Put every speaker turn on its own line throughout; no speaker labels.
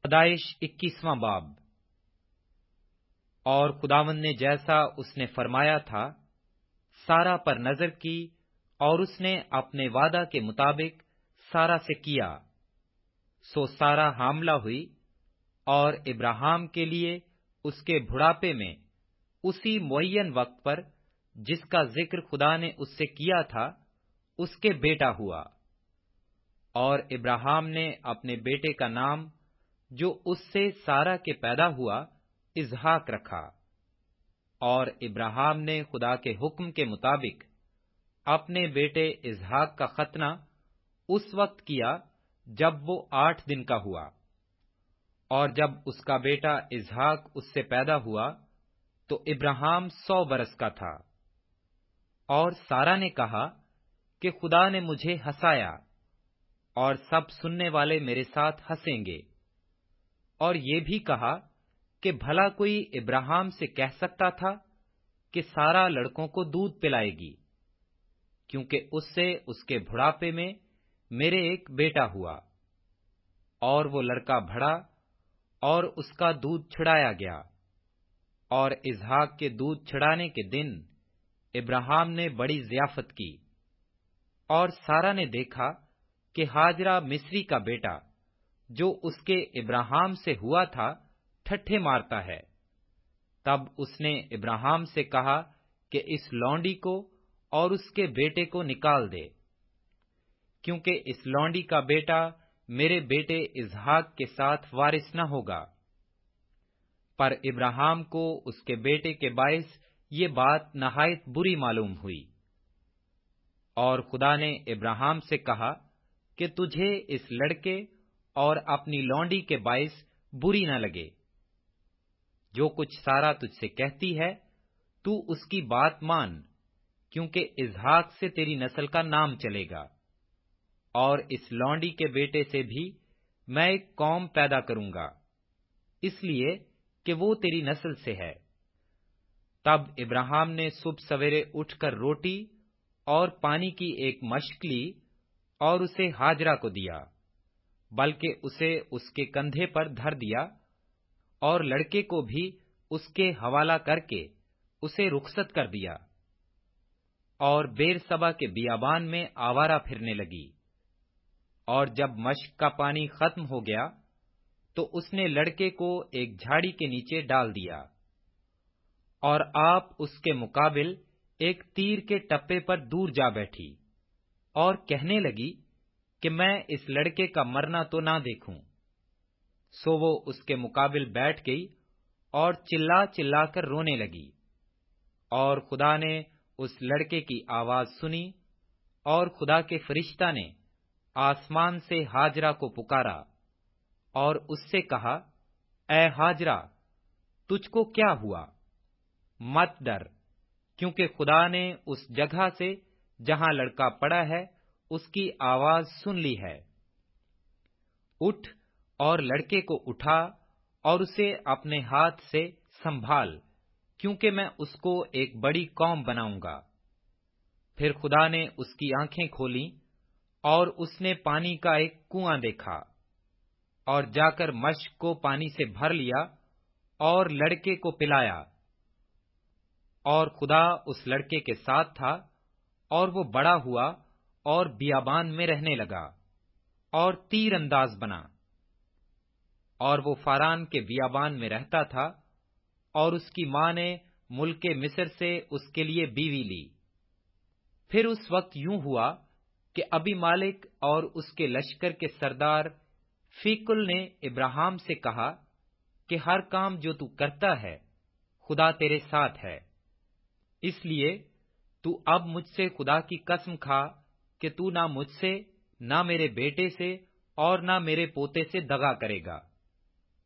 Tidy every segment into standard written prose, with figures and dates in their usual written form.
پیدائش 21واں باب۔ اور خداوند نے جیسا اس نے فرمایا تھا سارا پر نظر کی، اور اس نے اپنے وعدہ کے مطابق سارا سے کیا۔ سو سارا حاملہ ہوئی، اور ابراہیم کے لیے اس کے بڑھاپے میں اسی معین وقت پر جس کا ذکر خدا نے اس سے کیا تھا اس کے بیٹا ہوا۔ اور ابراہیم نے اپنے بیٹے کا نام جو اس سے سارا کے پیدا ہوا اسحاق رکھا۔ اور ابراہیم نے خدا کے حکم کے مطابق اپنے بیٹے اسحاق کا ختنہ اس وقت کیا جب وہ 8 دن کا ہوا۔ اور جب اس کا بیٹا اسحاق اس سے پیدا ہوا تو ابراہیم 100 برس کا تھا۔ اور سارا نے کہا کہ خدا نے مجھے ہنسایا، اور سب سننے والے میرے ساتھ ہنسیں گے۔ اور یہ بھی کہا کہ بھلا کوئی ابراہیم سے کہہ سکتا تھا کہ سارا لڑکوں کو دودھ پلائے گی، کیونکہ اس سے اس کے بڑھاپے میں میرے ایک بیٹا ہوا۔ اور وہ لڑکا بڑھا اور اس کا دودھ چھڑایا گیا۔ اور اسحاق کے دودھ چھڑانے کے دن ابراہیم نے بڑی ضیافت کی۔ اور سارا نے دیکھا کہ ہاجرہ مصری کا بیٹا جو اس کے ابراہیم سے ہوا تھا ٹھٹھے مارتا ہے۔ تب اس نے ابراہیم سے کہا کہ اس لونڈی کو اور اس کے بیٹے کو نکال دے، کیونکہ اس لونڈی کا بیٹا میرے بیٹے اسحاق کے ساتھ وارث نہ ہوگا۔ پر ابراہیم کو اس کے بیٹے کے باعث یہ بات نہایت بری معلوم ہوئی۔ اور خدا نے ابراہیم سے کہا کہ تجھے اس لڑکے اور اپنی لونڈی کے باعث بری نہ لگے۔ جو کچھ سارا تجھ سے کہتی ہے تو اس کی بات مان، کیونکہ اسحاق سے تیری نسل کا نام چلے گا، اور اس لونڈی کے بیٹے سے بھی میں ایک قوم پیدا کروں گا، اس لیے کہ وہ تیری نسل سے ہے۔ تب ابراہیم نے صبح سویرے اٹھ کر روٹی اور پانی کی ایک مشک لی اور اسے ہاجرہ کو دیا، بلکہ اسے اس کے کندھے پر دھر دیا، اور لڑکے کو بھی اس کے حوالہ کر کے اسے رخصت کر دیا۔ اور بیر سبا کے بیابان میں آوارہ پھرنے لگی۔ اور جب مشک کا پانی ختم ہو گیا تو اس نے لڑکے کو ایک جھاڑی کے نیچے ڈال دیا، اور آپ اس کے مقابل ایک تیر کے ٹپے پر دور جا بیٹھی، اور کہنے لگی کہ میں اس لڑکے کا مرنا تو نہ دیکھوں۔ سو وہ اس کے مقابل بیٹھ گئی اور چلا چلا کر رونے لگی۔ اور خدا نے اس لڑکے کی آواز سنی، اور خدا کے فرشتہ نے آسمان سے ہاجرہ کو پکارا اور اس سے کہا، اے ہاجرہ، تجھ کو کیا ہوا؟ مت ڈر، کیونکہ خدا نے اس جگہ سے جہاں لڑکا پڑا ہے اس کی آواز سن لی ہے۔ اٹھ اور لڑکے کو اٹھا اور اسے اپنے ہاتھ سے سنبھال، کیونکہ میں اس کو ایک بڑی قوم بناؤں گا۔ پھر خدا نے اس کی آنکھیں کھولیں، اور اس نے پانی کا ایک کنواں دیکھا، اور جا کر مشک کو پانی سے بھر لیا اور لڑکے کو پلایا۔ اور خدا اس لڑکے کے ساتھ تھا، اور وہ بڑا ہوا اور بیابان میں رہنے لگا اور تیر انداز بنا۔ اور وہ فاران کے بیابان میں رہتا تھا، اور اس کی ماں نے ملک مصر سے اس کے لیے بیوی لی۔ پھر اس وقت یوں ہوا کہ ابی مالک اور اس کے لشکر کے سردار فیکل نے ابراہیم سے کہا کہ ہر کام جو تو کرتا ہے خدا تیرے ساتھ ہے، اس لیے تو اب مجھ سے خدا کی قسم کھا کہ تو نہ مجھ سے، نہ میرے بیٹے سے اور نہ میرے پوتے سے دغا کرے گا،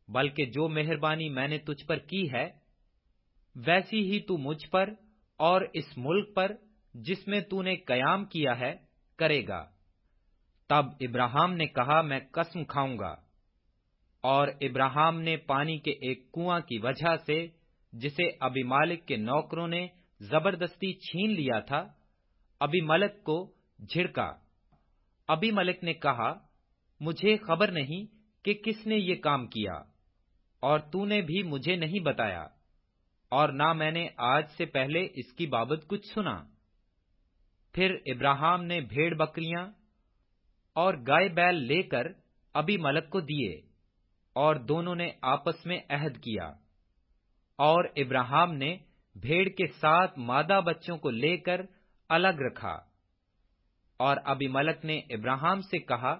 بلکہ جو مہربانی میں نے تجھ پر کی ہے ویسی ہی تو مجھ پر اور اس ملک پر جس میں تو نے قیام کیا ہے کرے گا۔ تب ابراہیم نے کہا، میں قسم کھاؤں گا۔ اور ابراہیم نے پانی کے ایک کنواں کی وجہ سے جسے ابی مالک کے نوکروں نے زبردستی چھین لیا تھا ابی ملک کو جھڑکا۔ ابی ملک نے کہا، مجھے خبر نہیں کہ کس نے یہ کام کیا، اور تو نے بھی مجھے نہیں بتایا، اور نہ میں نے آج سے پہلے اس کی بابت کچھ سنا۔ پھر ابراہیم نے بھیڑ بکریاں اور گائے بیل لے کر ابی ملک کو دیے، اور دونوں نے آپس میں عہد کیا۔ اور ابراہیم نے بھیڑ کے 7 مادہ بچوں کو لے کر الگ رکھا۔ اور ابی ملک نے ابراہیم سے کہا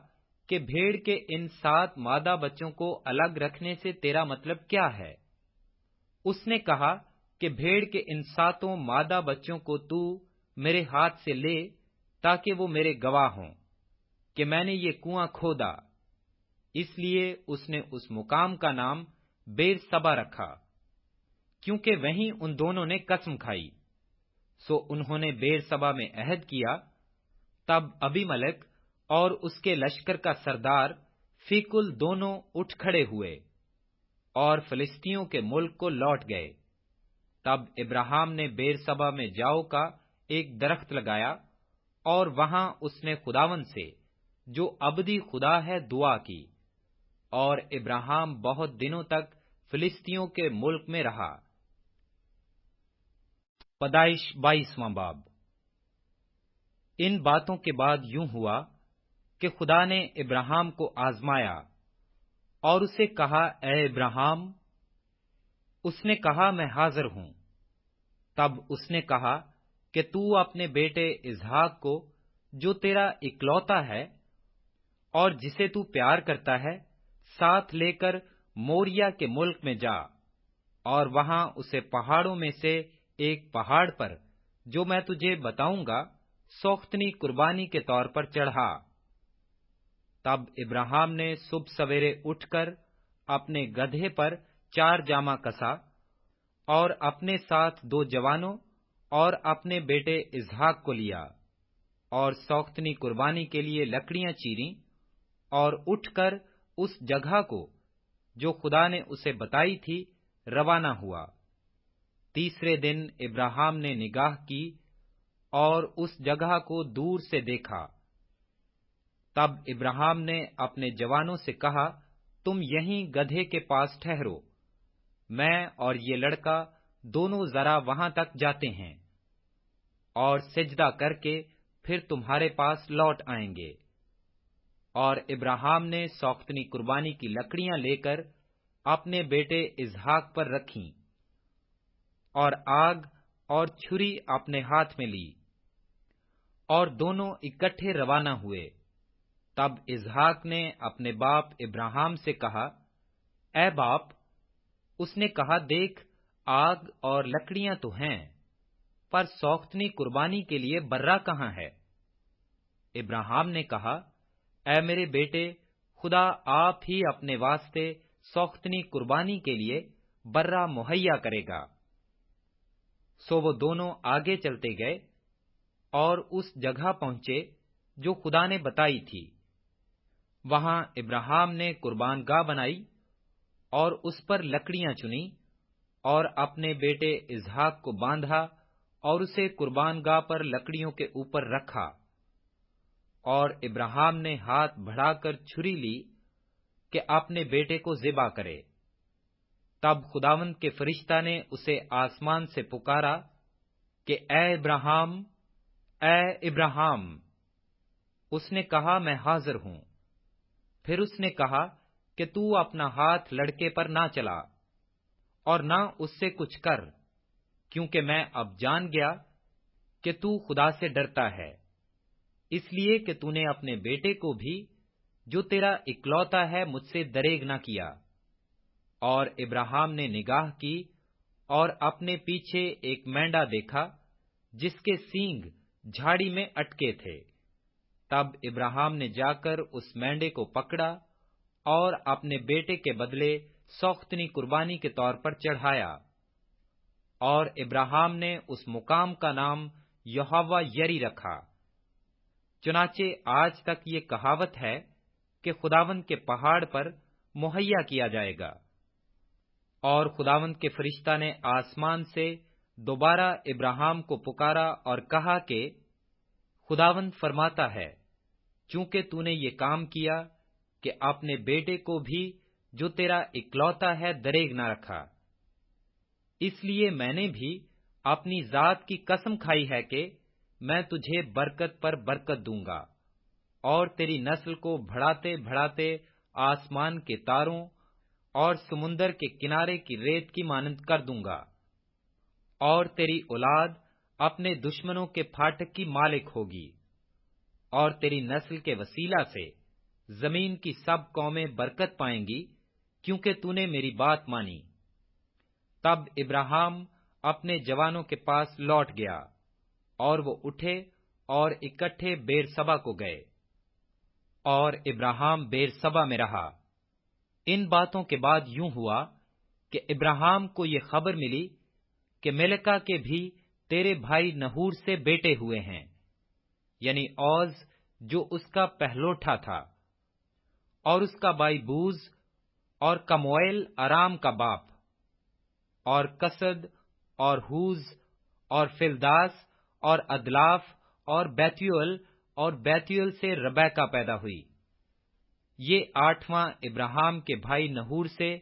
کہ بھیڑ کے ان 7 مادہ بچوں کو الگ رکھنے سے تیرا مطلب کیا ہے؟ اس نے کہا کہ بھیڑ کے ان 7 مادہ بچوں کو تو میرے ہاتھ سے لے، تاکہ وہ میرے گواہ ہوں کہ میں نے یہ کنواں کھودا۔ اس لیے اس نے اس مقام کا نام بیر سبا رکھا، کیونکہ وہیں ان دونوں نے قسم کھائی۔ سو انہوں نے بیر سبا میں عہد کیا۔ تب ابی ملک اور اس کے لشکر کا سردار فیکل دونوں اٹھ کھڑے ہوئے اور فلسطینیوں کے ملک کو لوٹ گئے۔ تب ابراہیم نے بیر سبا میں جاؤ کا ایک درخت لگایا، اور وہاں اس نے خداوند سے جو ابدی خدا ہے دعا کی، اور ابراہیم بہت دنوں تک فلسطینیوں کے ملک میں رہا۔ پیدائش 22واں باب۔ ان باتوں کے بعد یوں ہوا کہ خدا نے ابراہیم کو آزمایا اور اسے کہا، اے ابراہیم۔ اس نے کہا، میں حاضر ہوں۔ تب اس نے کہا کہ تو اپنے بیٹے اسحاق کو جو تیرا اکلوتا ہے اور جسے تو پیار کرتا ہے ساتھ لے کر موریا کے ملک میں جا، اور وہاں اسے پہاڑوں میں سے ایک پہاڑ پر جو میں تجھے بتاؤں گا سوختنی قربانی کے طور پر چڑھا۔ تب ابراہیم نے صبح سویرے اٹھ کر اپنے گدھے پر 4 جامہ کسا، اور اپنے ساتھ 2 جوانوں اور اپنے بیٹے اسحاق کو لیا، اور سوختنی قربانی کے لیے لکڑیاں چیریں، اور اٹھ کر اس جگہ کو جو خدا نے اسے بتائی تھی روانہ ہوا۔ تیسرے دن ابراہیم نے نگاہ کی اور اس جگہ کو دور سے دیکھا۔ تب ابراہیم نے اپنے جوانوں سے کہا، تم یہیں گدھے کے پاس ٹھہرو، میں اور یہ لڑکا دونوں ذرا وہاں تک جاتے ہیں، اور سجدہ کر کے پھر تمہارے پاس لوٹ آئیں گے۔ اور ابراہیم نے سوختنی قربانی کی لکڑیاں لے کر اپنے بیٹے اسحاق پر رکھیں، اور آگ اور چھری اپنے ہاتھ میں لی، اور دونوں اکٹھے روانہ ہوئے۔ تب اسحاق نے اپنے باپ ابراہیم سے کہا، اے باپ۔ اس نے کہا، دیکھ، آگ اور لکڑیاں تو ہیں، پر سوختنی قربانی کے لیے برا کہاں ہے؟ ابراہیم نے کہا، اے میرے بیٹے، خدا آپ ہی اپنے واسطے سوختنی قربانی کے لیے برا مہیا کرے گا۔ سو وہ دونوں آگے چلتے گئے اور اس جگہ پہنچے جو خدا نے بتائی تھی۔ وہاں ابراہیم نے قربان گاہ بنائی اور اس پر لکڑیاں چنی، اور اپنے بیٹے اسحاق کو باندھا اور اسے قربان گاہ پر لکڑیوں کے اوپر رکھا۔ اور ابراہیم نے ہاتھ بڑھا کر چھری لی کہ اپنے بیٹے کو ذبح کرے۔ تب خداوند کے فرشتہ نے اسے آسمان سے پکارا کہ اے ابراہیم، اے ابراہیم۔ اس نے کہا، میں حاضر ہوں۔ پھر اس نے کہا کہ تو اپنا ہاتھ لڑکے پر نہ چلا اور نہ اس سے کچھ کر، کیونکہ میں اب جان گیا کہ تو خدا سے ڈرتا ہے، اس لیے کہ تو نے اپنے بیٹے کو بھی جو تیرا اکلوتا ہے مجھ سے دریغ نہ کیا۔ اور ابراہیم نے نگاہ کی اور اپنے پیچھے ایک مینڈا دیکھا جس کے سینگ جھاڑی میں اٹکے تھے۔ تب ابراہیم نے جا کر اس مینڈے کو پکڑا اور اپنے بیٹے کے بدلے سوختنی قربانی کے طور پر چڑھایا، اور ابراہیم نے اس مقام کا نام یہوہ یری رکھا۔ چنانچہ آج تک یہ کہاوت ہے کہ خداوند کے پہاڑ پر مہیا کیا جائے گا۔ اور خداوند کے فرشتہ نے آسمان سے دوبارہ ابراہیم کو پکارا اور کہا کہ خداوند فرماتا ہے، چونکہ تو نے یہ کام کیا، کہ اپنے بیٹے کو بھی جو تیرا اکلوتا ہے دریغ نہ رکھا۔ اس لیے میں نے بھی اپنی ذات کی قسم کھائی ہے کہ میں تجھے برکت پر برکت دوں گا، اور تیری نسل کو بڑھاتے بڑھاتے آسمان کے تاروں اور سمندر کے کنارے کی ریت کی مانند کر دوں گا، اور تیری اولاد اپنے دشمنوں کے پھاٹک کی مالک ہوگی، اور تیری نسل کے وسیلہ سے زمین کی سب قومیں برکت پائیں گی، کیونکہ تو نے میری بات مانی۔ تب ابراہیم اپنے جوانوں کے پاس لوٹ گیا، اور وہ اٹھے اور اکٹھے بیر سبا کو گئے، اور ابراہیم بیر سبا میں رہا۔ ان باتوں کے بعد یوں ہوا کہ ابراہیم کو یہ خبر ملی کہ ملکہ کے بھی تیرے بھائی نحور سے بیٹے ہوئے ہیں، یعنی اوز جو اس کا پہلوٹھا تھا، اور اس کا بھائی بوز، اور کموئیل ارام کا باپ، اور کسد اور ہوز اور فلداس اور ادلاف اور بیتیول، اور بیتیول سے ربیکہ پیدا ہوئی۔ یہ 8واں ابراہیم کے بھائی نحور سے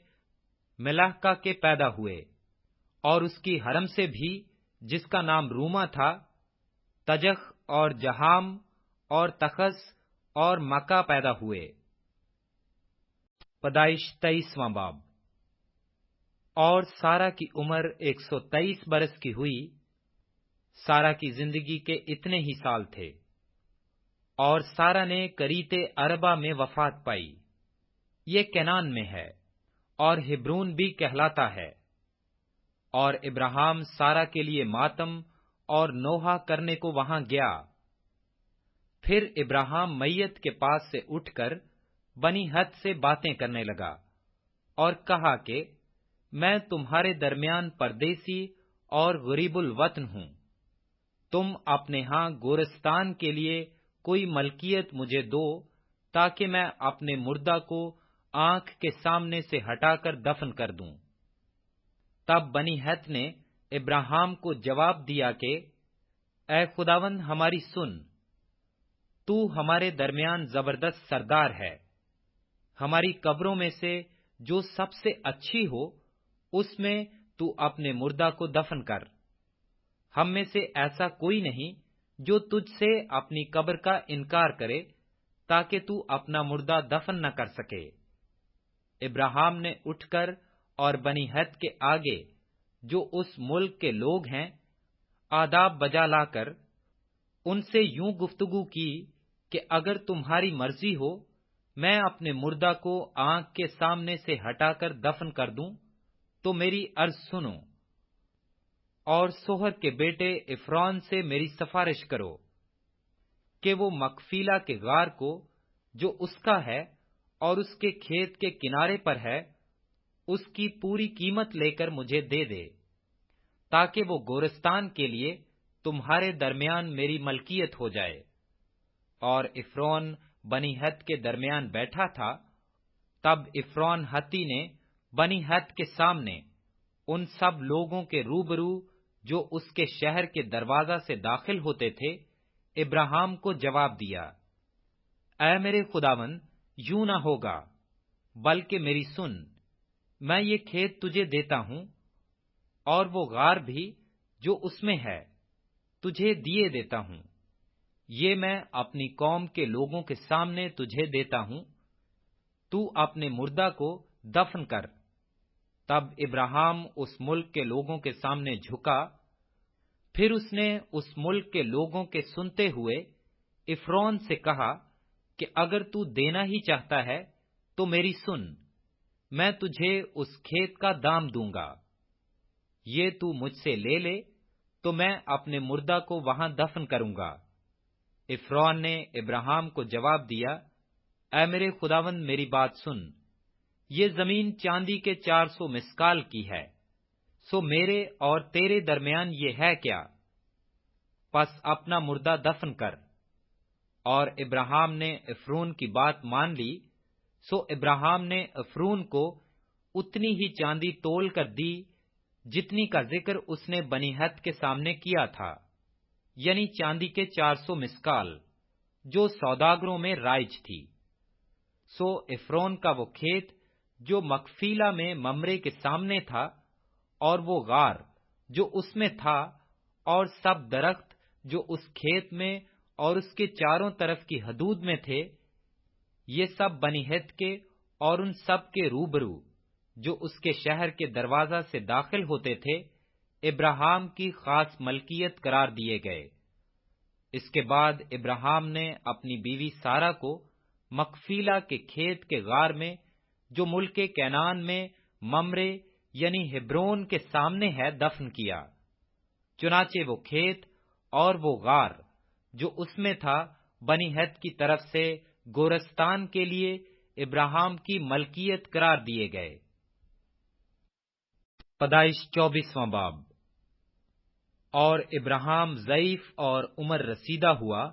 ملحکہ کے پیدا ہوئے، اور اس کی حرم سے بھی جس کا نام روما تھا تجخ اور جہام اور تخس اور مکہ پیدا ہوئے۔ پیدائش 23واں باب۔ اور سارا کی عمر 123 برس کی ہوئی۔ سارا کی زندگی کے اتنے ہی سال تھے، اور سارا نے کریت اربا میں وفات پائی، یہ کنعان میں ہے، اور ہبرون بھی کہلاتا ہے۔ اور ابراہیم سارا کے لیے ماتم اور نوحہ کرنے کو وہاں گیا۔ پھر ابراہیم میت کے پاس سے اٹھ کر بنی ہت سے باتیں کرنے لگا، اور کہا کہ میں تمہارے درمیان پردیسی اور غریب الوطن ہوں۔ تم اپنے ہاں گورستان کے لیے کوئی ملکیت مجھے دو، تاکہ میں اپنے مردہ کو آنکھ کے سامنے سے ہٹا کر دفن کر دوں۔ تب بنی ہت نے ابراہیم کو جواب دیا کہ اے خداوند ہماری سن، تو ہمارے درمیان زبردست سردار ہے۔ ہماری قبروں میں سے جو سب سے اچھی ہو اس میں تو اپنے مردہ کو دفن کر۔ ہم میں سے ایسا کوئی نہیں جو تجھ سے اپنی قبر کا انکار کرے، تاکہ تو اپنا مردہ دفن نہ کر سکے۔ ابراہیم نے اٹھ کر اور بنی ہت کے آگے جو اس ملک کے لوگ ہیں آداب بجا لا کر ان سے یوں گفتگو کی کہ اگر تمہاری مرضی ہو میں اپنے مردہ کو آنکھ کے سامنے سے ہٹا کر دفن کر دوں تو میری عرض سنو، اور سوہر کے بیٹے عفرون سے میری سفارش کرو کہ وہ مقفیلا کے غار کو جو اس کا ہے اور اس کے کھیت کے کنارے پر ہے اس کی پوری قیمت لے کر مجھے دے دے، تاکہ وہ گورستان کے لیے تمہارے درمیان میری ملکیت ہو جائے۔ اور عفرون بنی ہت کے درمیان بیٹھا تھا۔ تب عفرون ہتی نے بنی ہت کے سامنے ان سب لوگوں کے روبرو جو اس کے شہر کے دروازہ سے داخل ہوتے تھے ابراہیم کو جواب دیا، اے میرے خداوند یوں نہ ہوگا، بلکہ میری سن، میں یہ کھیت تجھے دیتا ہوں، اور وہ غار بھی جو اس میں ہے تجھے دیے دیتا ہوں، یہ میں اپنی قوم کے لوگوں کے سامنے تجھے دیتا ہوں، تو اپنے مردہ کو دفن کر۔ تب ابراہیم اس ملک کے لوگوں کے سامنے جھکا، پھر اس نے اس ملک کے لوگوں کے سنتے ہوئے عفرون سے کہا کہ اگر تو دینا ہی چاہتا ہے تو میری سن، میں تجھے اس کھیت کا دام دوں گا، یہ تو مجھ سے لے لے تو میں اپنے مردہ کو وہاں دفن کروں گا۔ عفرون نے ابراہیم کو جواب دیا، اے میرے خداوند میری بات سن، یہ زمین چاندی کے 400 مسکال کی ہے، سو میرے اور تیرے درمیان یہ ہے کیا؟ پس اپنا مردہ دفن کر۔ اور ابراہیم نے عفرون کی بات مان لی، سو ابراہیم نے عفرون کو اتنی ہی چاندی تول کر دی جتنی کا ذکر اس نے بنی ہت کے سامنے کیا تھا، یعنی چاندی کے 400 مسکال جو سوداگروں میں رائج تھی۔ سو عفرون کا وہ کھیت جو مکفیلا میں ممرے کے سامنے تھا، اور وہ غار جو اس میں تھا، اور سب درخت جو اس کھیت میں اور اس کے چاروں طرف کی حدود میں تھے، یہ سب بنی ہت کے اور ان سب کے روبرو جو اس کے شہر کے دروازہ سے داخل ہوتے تھے، ابراہیم کی خاص ملکیت قرار دیے گئے۔ اس کے بعد ابراہیم نے اپنی بیوی سارہ کو مکفیلا کے کھیت کے غار میں جو ملک کینعان میں ممرے یعنی ہبرون کے سامنے ہے دفن کیا۔ چنانچہ وہ کھیت اور وہ غار جو اس میں تھا بنی ہت کی طرف سے گورستان کے لیے ابراہیم کی ملکیت قرار دیے گئے۔ پیدائش 24واں باب۔ اور ابراہیم ضعیف اور عمر رسیدہ ہوا،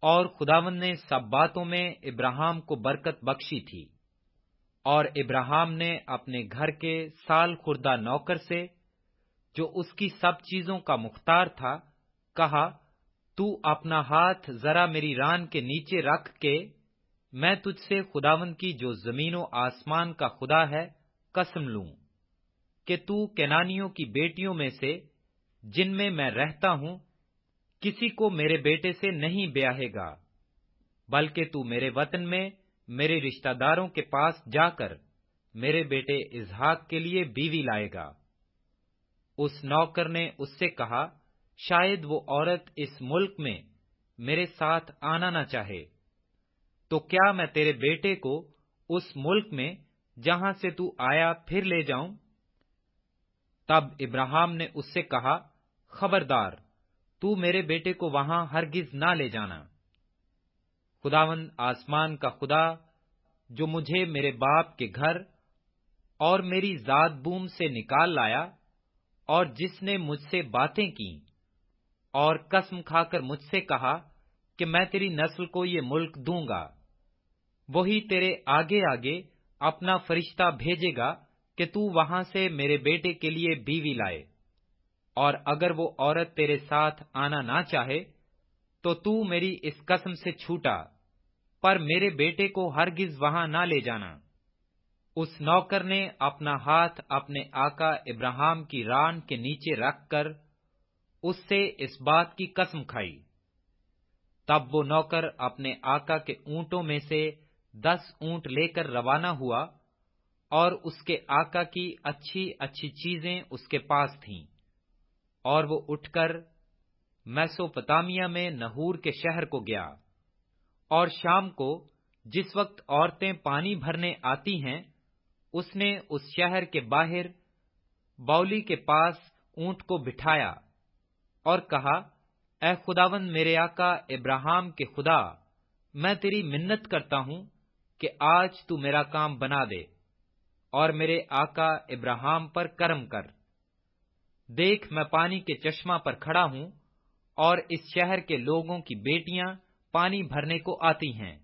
اور خداوند نے سب باتوں میں ابراہیم کو برکت بخشی تھی۔ اور ابراہیم نے اپنے گھر کے سال خوردہ نوکر سے جو اس کی سب چیزوں کا مختار تھا کہا، تو اپنا ہاتھ ذرا میری ران کے نیچے رکھ کے میں تجھ سے خداوند کی جو زمین و آسمان کا خدا ہے قسم لوں کہ تو کنانیوں کی بیٹیوں میں سے جن میں میں رہتا ہوں کسی کو میرے بیٹے سے نہیں بیاہے گا، بلکہ تو میرے وطن میں میرے رشتہ داروں کے پاس جا کر میرے بیٹے اسحاق کے لیے بیوی لائے گا۔ اس نوکر نے اس سے کہا، شاید وہ عورت اس ملک میں میرے ساتھ آنا نہ چاہے، تو کیا میں تیرے بیٹے کو اس ملک میں جہاں سے تو آیا پھر لے جاؤں؟ تب ابراہیم نے اس سے کہا، خبردار، تو میرے بیٹے کو وہاں ہرگز نہ لے جانا۔ خداوند آسمان کا خدا جو مجھے میرے باپ کے گھر اور میری ذات بوم سے نکال لایا، اور جس نے مجھ سے باتیں کی اور قسم کھا کر مجھ سے کہا کہ میں تیری نسل کو یہ ملک دوں گا، وہی تیرے آگے آگے اپنا فرشتہ بھیجے گا کہ تو وہاں سے میرے بیٹے کے لیے بیوی لائے، اور اگر وہ عورت تیرے ساتھ آنا نہ چاہے تو میری اس قسم سے چھوٹا، پر میرے بیٹے کو ہرگز وہاں نہ لے جانا۔ اس نوکر نے اپنا ہاتھ اپنے آقا ابراہیم کی ران کے نیچے رکھ کر اس سے اس بات کی قسم کھائی۔ تب وہ نوکر اپنے آقا کے اونٹوں میں سے 10 اونٹ لے کر روانہ ہوا، اور اس کے آقا کی اچھی اچھی چیزیں اس کے پاس تھیں، اور وہ اٹھ کر میسوپتامیہ میں نحور کے شہر کو گیا۔ اور شام کو جس وقت عورتیں پانی بھرنے آتی ہیں، اس نے اس شہر کے باہر باولی کے پاس اونٹ کو بٹھایا اور کہا، اے خداوند میرے آقا ابراہیم کے خدا، میں تیری منت کرتا ہوں کہ آج تو میرا کام بنا دے اور میرے آقا ابراہیم پر کرم کر۔ دیکھ میں پانی کے چشمہ پر کھڑا ہوں، اور اس شہر کے لوگوں کی بیٹیاں پانی بھرنے کو آتی ہیں،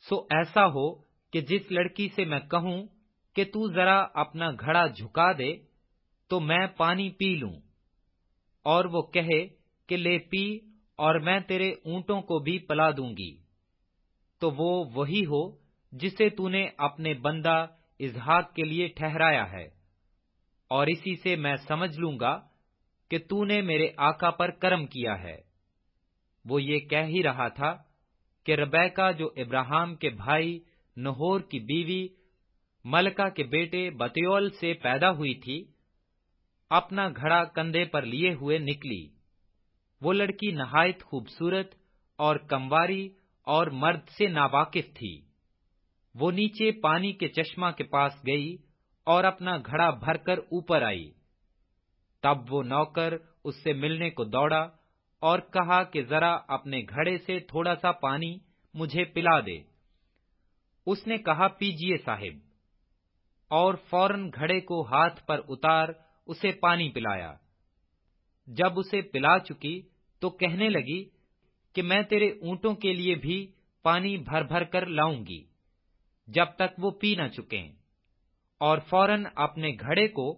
سو ایسا ہو کہ جس لڑکی سے میں کہوں کہ تو ذرا اپنا گھڑا جھکا دے تو میں پانی پی لوں، اور وہ کہے کہ لے پی اور میں تیرے اونٹوں کو بھی پلا دوں گی، تو وہ وہی ہو جسے تو نے اپنے بندہ اسحاق کے لیے ٹھہرایا ہے، اور اسی سے میں سمجھ لوں گا کہ تو نے میرے آقا پر کرم کیا ہے۔ وہ یہ کہہ ہی رہا تھا کہ ربیکہ جو ابراہیم کے بھائی نہور کی بیوی ملکہ کے بیٹے بتیول سے پیدا ہوئی تھی، اپنا گھڑا کندھے پر لیے ہوئے نکلی۔ وہ لڑکی نہایت خوبصورت اور کمواری اور مرد سے ناواقف تھی۔ وہ نیچے پانی کے چشمہ کے پاس گئی اور اپنا گھڑا بھر کر اوپر آئی۔ تب وہ نوکر اس سے ملنے کو دوڑا اور کہا کہ ذرا اپنے گھڑے سے تھوڑا سا پانی مجھے پلا دے۔ اس نے کہا، پیجیے صاحب، اور فوراً گھڑے کو ہاتھ پر اتار اسے پانی پلایا۔ جب اسے پلا چکی تو کہنے لگی کہ میں تیرے اونٹوں کے لیے بھی پانی بھر بھر کر لاؤں گی جب تک وہ پی نہ چکیں، اور فوراً اپنے گھڑے کو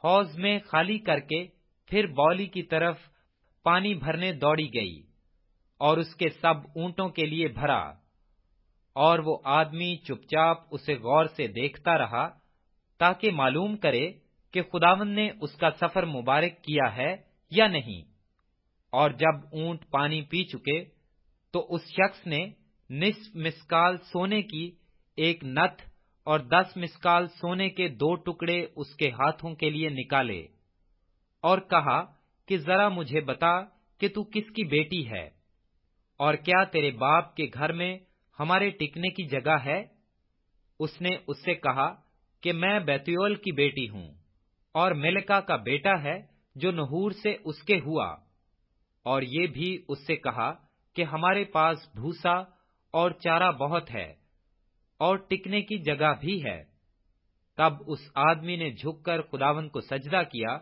حوض میں خالی کر کے پھر باولی کی طرف پانی بھرنے دوڑی گئی اور اس کے سب اونٹوں کے لیے بھرا، اور وہ آدمی چپ چاپ اسے غور سے دیکھتا رہا تاکہ معلوم کرے کہ خداوند نے اس کا سفر مبارک کیا ہے یا نہیں۔ اور جب اونٹ پانی پی چکے تو اس شخص نے نصف مسکال سونے کی ایک نتھ اور 10 مسکال سونے کے 2 ٹکڑے اس کے ہاتھوں کے لیے نکالے اور کہا کہ ذرا مجھے بتا کہ تو کس کی بیٹی ہے اور کیا تیرے باپ کے گھر میں ہمارے ٹکنے کی جگہ ہے؟ اس نے اس سے کہا کہ میں بیتویل کی بیٹی ہوں اور ملکا کا بیٹا ہے جو نحور سے اس کے ہوا، اور یہ بھی اس سے کہا کہ ہمارے پاس بھوسا اور چارہ بہت ہے اور ٹکنے کی جگہ بھی ہے۔ تب اس آدمی نے جھک کر خداوند کو سجدہ کیا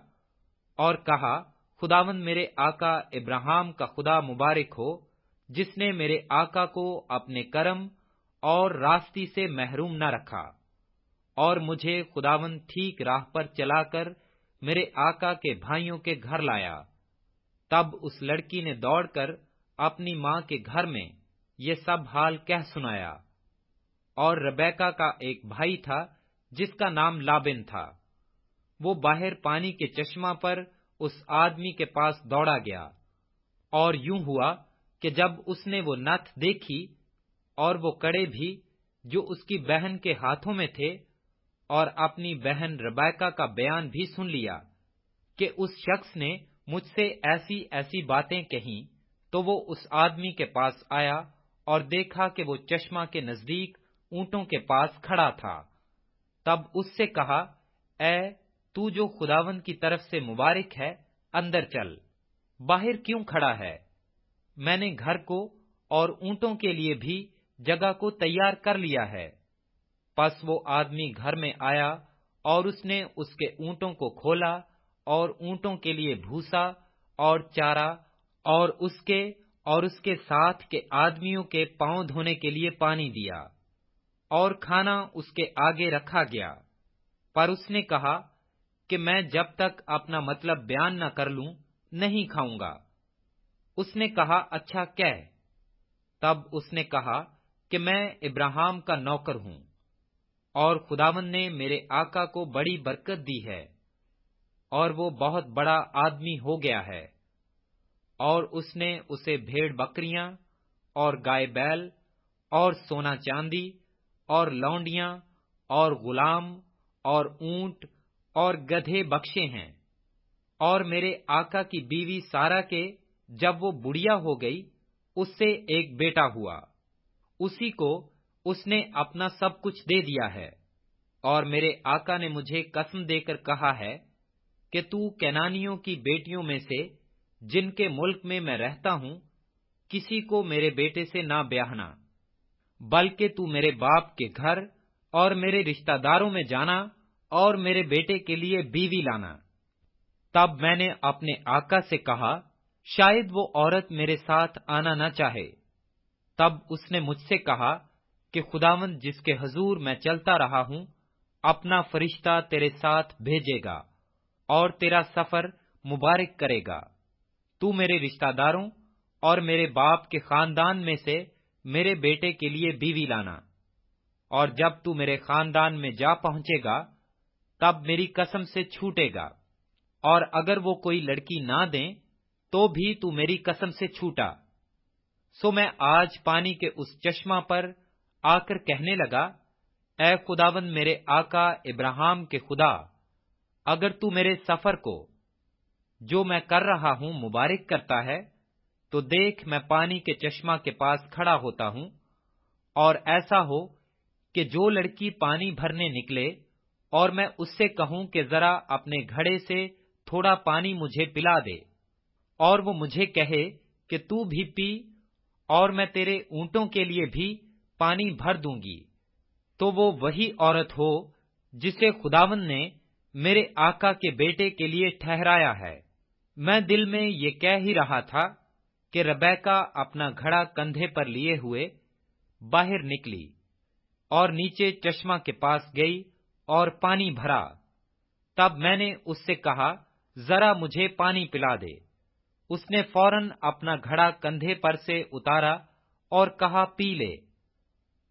اور کہا، خداوند میرے آقا ابراہیم کا خدا مبارک ہو، جس نے میرے آقا کو اپنے کرم اور راستی سے محروم نہ رکھا اور مجھے خداوند ٹھیک راہ پر چلا کر میرے آقا کے بھائیوں کے گھر لایا۔ تب اس لڑکی نے دوڑ کر اپنی ماں کے گھر میں یہ سب حال کہہ سنایا۔ اور ربیکا کا ایک بھائی تھا جس کا نام لابن تھا، وہ باہر پانی کے چشمہ پر اس آدمی کے پاس دوڑا گیا، اور یوں ہوا کہ جب اس نے وہ نتھ دیکھی اور وہ کڑے بھی جو اس کی بہن کے ہاتھوں میں تھے، اور اپنی بہن ربیکا کا بیان بھی سن لیا کہ اس شخص نے مجھ سے ایسی ایسی باتیں کہیں، تو وہ اس آدمی کے پاس آیا اور دیکھا کہ وہ چشمہ کے نزدیک اونٹوں کے پاس کھڑا تھا۔ تب اس سے کہا، اے تو جو خداوند کی طرف سے مبارک ہے، اندر چل، باہر کیوں کھڑا ہے؟ میں نے گھر کو اور اونٹوں کے لیے بھی جگہ کو تیار کر لیا ہے۔ پس وہ آدمی گھر میں آیا اور اس نے اس کے اونٹوں کو کھولا اور اونٹوں کے لیے بھوسا اور چارہ اور اس کے ساتھ کے آدمیوں کے پاؤں دھونے کے لیے پانی دیا، اور کھانا اس کے آگے رکھا گیا۔ پر اس نے کہا کہ میں جب تک اپنا مطلب بیان نہ کر لوں نہیں کھاؤں گا۔ اس نے کہا، اچھا کہہ۔ تب اس نے کہا کہ میں ابراہیم کا نوکر ہوں، اور خداوند نے میرے آقا کو بڑی برکت دی ہے، اور وہ بہت بڑا آدمی ہو گیا ہے، اور اس نے اسے بھیڑ بکریاں اور گائے بیل اور سونا چاندی اور لونڈیاں اور غلام اور اونٹ اور گدھے بخشے ہیں۔ اور میرے آقا کی بیوی سارا کے جب وہ بڑھیا ہو گئی، اس سے ایک بیٹا ہوا، اسی کو اس نے اپنا سب کچھ دے دیا ہے۔ اور میرے آقا نے مجھے قسم دے کر کہا ہے کہ تو کینانیوں کی بیٹیوں میں سے جن کے ملک میں میں رہتا ہوں کسی کو میرے بیٹے سے نہ بیاہنا، بلکہ تو میرے باپ کے گھر اور میرے رشتہ داروں میں جانا اور میرے بیٹے کے لیے بیوی لانا۔ تب میں نے اپنے آقا سے کہا، شاید وہ عورت میرے ساتھ آنا نہ چاہے۔ تب اس نے مجھ سے کہا کہ خداوند جس کے حضور میں چلتا رہا ہوں اپنا فرشتہ تیرے ساتھ بھیجے گا اور تیرا سفر مبارک کرے گا۔ تو میرے رشتہ داروں اور میرے باپ کے خاندان میں سے میرے بیٹے کے لیے بیوی لانا، اور جب تو میرے خاندان میں جا پہنچے گا تب میری قسم سے چھوٹے گا، اور اگر وہ کوئی لڑکی نہ دیں تو بھی تو میری قسم سے چھوٹا۔ سو میں آج پانی کے اس چشمہ پر آ کر کہنے لگا، اے خداوند میرے آقا ابراہیم کے خدا، اگر تو میرے سفر کو جو میں کر رہا ہوں مبارک کرتا ہے تو دیکھ میں پانی کے چشمہ کے پاس کھڑا ہوتا ہوں، اور ایسا ہو کہ جو لڑکی پانی بھرنے نکلے اور میں اس سے کہوں کہ ذرا اپنے گھڑے سے تھوڑا پانی مجھے پلا دے، اور وہ مجھے کہے کہ تو بھی پی اور میں تیرے اونٹوں کے لیے بھی پانی بھر دوں گی، تو وہ وہی عورت ہو جسے خداوند نے میرے آقا کے بیٹے کے لیے ٹھہرایا ہے۔ میں دل میں یہ کہہ ہی رہا تھا کہ ربیکا اپنا گھڑا کندھے پر لیے ہوئے باہر نکلی اور نیچے چشمہ کے پاس گئی اور پانی بھرا۔ تب میں نے اس سے کہا، ذرا مجھے پانی پلا دے۔ اس نے فوراً اپنا گھڑا کندھے پر سے اتارا اور کہا، پی لے۔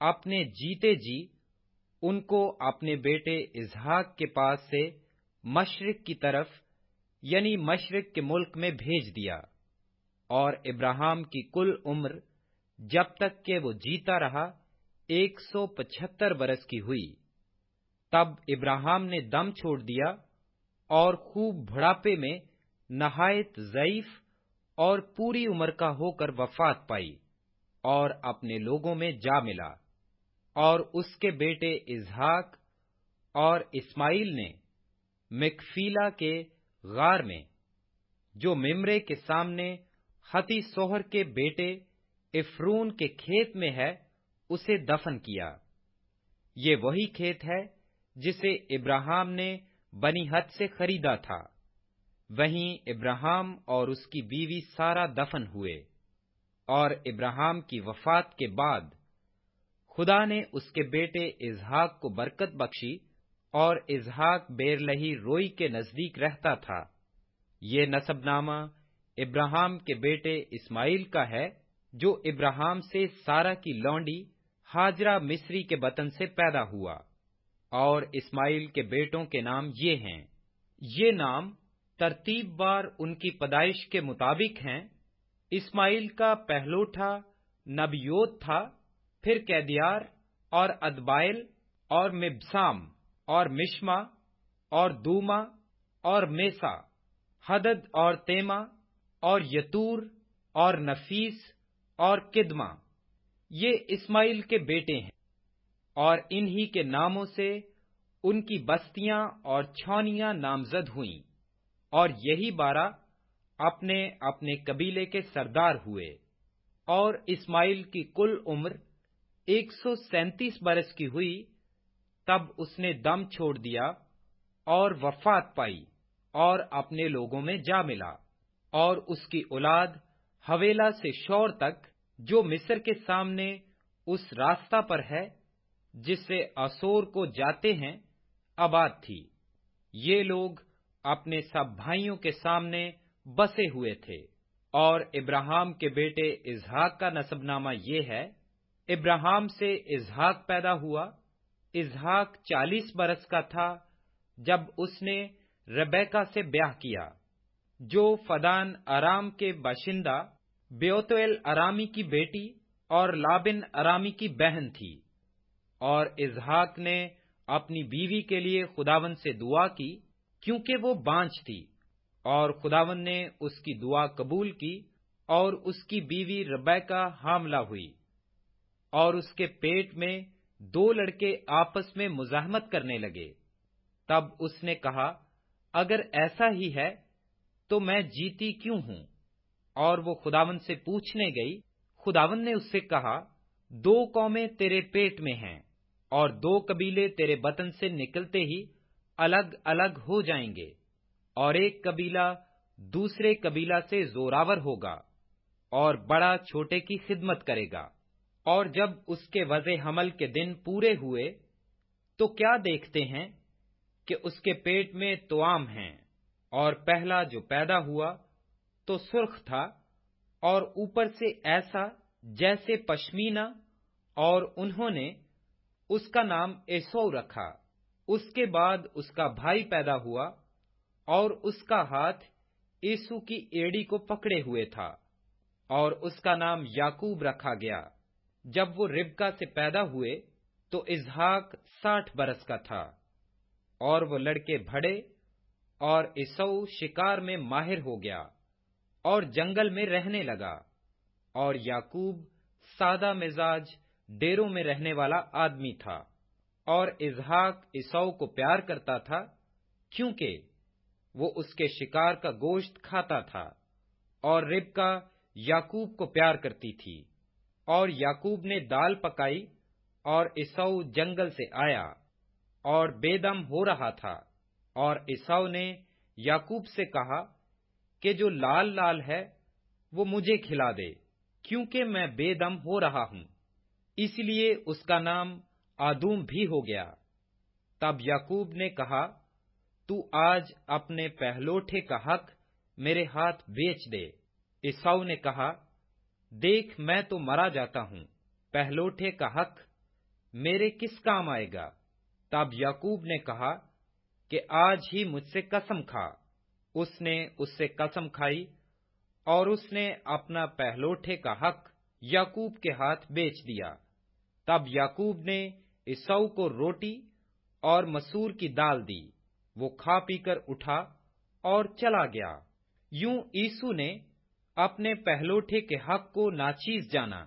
اپنے جیتے جی ان کو اپنے بیٹے اسحاق کے پاس سے مشرق کی طرف یعنی مشرق کے ملک میں بھیج دیا، اور ابراہیم کی کل عمر جب تک کہ وہ جیتا رہا 175 برس کی ہوئی۔ تب ابراہیم نے دم چھوڑ دیا اور خوب بڑھاپے میں نہایت ضعیف اور پوری عمر کا ہو کر وفات پائی، اور اپنے لوگوں میں جا ملا۔ اور اس کے بیٹے اسحاق اور اسماعیل نے مکفیلا کے غار میں، جو ممرے کے سامنے ہتی سوہر کے بیٹے افرون کے کھیت میں ہے، اسے دفن کیا۔ یہ وہی کھیت ہے جسے ابراہیم نے بنی ہت سے خریدا تھا، وہیں ابراہیم اور اس کی بیوی سارا دفن ہوئے۔ اور ابراہیم کی وفات کے بعد خدا نے اس کے بیٹے اسحاق کو برکت بخشی، اور اسحاق بیرلہی روئی کے نزدیک رہتا تھا۔ یہ نسب نامہ ابراہیم کے بیٹے اسماعیل کا ہے، جو ابراہیم سے سارا کی لونڈی ہاجرہ مصری کے بطن سے پیدا ہوا۔ اور اسماعیل کے بیٹوں کے نام یہ ہیں، یہ نام ترتیب بار ان کی پیدائش کے مطابق ہیں۔ اسماعیل کا پہلوٹا نبیوت تھا، پھر کیدیار اور ادبائل اور مبسام اور مشما اور دوما اور میسا، حدد اور تیما اور یتور اور نفیس اور کدما، یہ اسماعیل کے بیٹے ہیں۔ اور انہی کے ناموں سے ان کی بستیاں اور چھاؤنیاں نامزد ہوئیں، اور یہی 12 اپنے اپنے قبیلے کے سردار ہوئے۔ اور اسماعیل کی کل عمر 137 برس کی ہوئی، تب اس نے دم چھوڑ دیا اور وفات پائی، اور اپنے لوگوں میں جا ملا۔ اور اس کی اولاد حویلا سے شور تک، جو مصر کے سامنے اس راستہ پر ہے جس سے آسور کو جاتے ہیں، آباد تھی۔ یہ لوگ اپنے سب بھائیوں کے سامنے بسے ہوئے تھے۔ اور ابراہیم کے بیٹے اسحاق کا نسب نامہ یہ ہے، ابراہیم سے اسحاق پیدا ہوا۔ اسحاق 40 برس کا تھا جب اس نے ربیکہ سے بیاہ کیا، جو فدان ارام کے باشندہ بیوتویل ارامی کی بیٹی اور لابن ارامی کی بہن تھی۔ اور اسحاق نے اپنی بیوی کے لیے خداوند سے دعا کی، کیونکہ وہ بانجھ تھی، اور خداوند نے اس کی دعا قبول کی، اور اس کی بیوی ربیکہ حاملہ ہوئی۔ اور اس کے پیٹ میں 2 لڑکے آپس میں مزاحمت کرنے لگے۔ تب اس نے کہا، اگر ایسا ہی ہے تو میں جیتی کیوں ہوں؟ اور وہ خداوند سے پوچھنے گئی۔ خداوند نے اس سے کہا، 2 قومیں تیرے پیٹ میں ہیں، اور 2 قبیلے تیرے بطن سے نکلتے ہی الگ الگ ہو جائیں گے، اور ایک قبیلہ دوسرے قبیلہ سے زوراور ہوگا، اور بڑا چھوٹے کی خدمت کرے گا۔ اور جب اس کے وضع حمل کے دن پورے ہوئے تو کیا دیکھتے ہیں کہ اس کے پیٹ میں توام ہیں، اور پہلا جو پیدا ہوا تو سرخ تھا، اور اوپر سے ایسا جیسے پشمینہ، اور انہوں نے اس کا نام ایسو رکھا۔ اس کے بعد اس کا بھائی پیدا ہوا، اور اس کا ہاتھ ایسو کی ایڑی کو پکڑے ہوئے تھا، اور اس کا نام یعقوب رکھا گیا۔ جب وہ ربکہ سے پیدا ہوئے تو اسحاق 60 برس کا تھا، اور وہ لڑکے بڑھے، اور ایسو شکار میں ماہر ہو گیا اور جنگل میں رہنے لگا، اور یعقوب سادہ مزاج ڈیروں میں رہنے والا آدمی تھا۔ اور اسحاق ایسو کو پیار کرتا تھا، کیونکہ وہ اس کے شکار کا گوشت کھاتا تھا، اور ربکہ یعقوب کو پیار کرتی تھی۔ اور یعقوب نے دال پکائی، اور ایسو جنگل سے آیا اور بے دم ہو رہا تھا، اور ایسو نے یعقوب سے کہا کہ جو لال لال ہے وہ مجھے کھلا دے، کیونکہ میں بے دم ہو رہا ہوں۔ اس لیے اس کا نام آدوم بھی ہو گیا۔ تب یعقوب نے کہا، تو آج اپنے پہلوٹے کا حق میرے ہاتھ بیچ دے۔ ایسو نے کہا، دیکھ میں تو مرا جاتا ہوں، پہلوٹے کا حق میرے کس کام آئے گا؟ تب یعقوب نے کہا کہ آج ہی مجھ سے قسم کھا۔ اس نے اس سے قسم کھائی اور اس نے اپنا پہلوٹھے کا حق یعقوب کے ہاتھ بیچ دیا۔ تب یعقوب نے عیسو کو روٹی اور مسور کی دال دی، وہ کھا پی کر اٹھا اور چلا گیا۔ یوں عیسو نے اپنے پہلوٹھے کے حق کو ناچیز جانا۔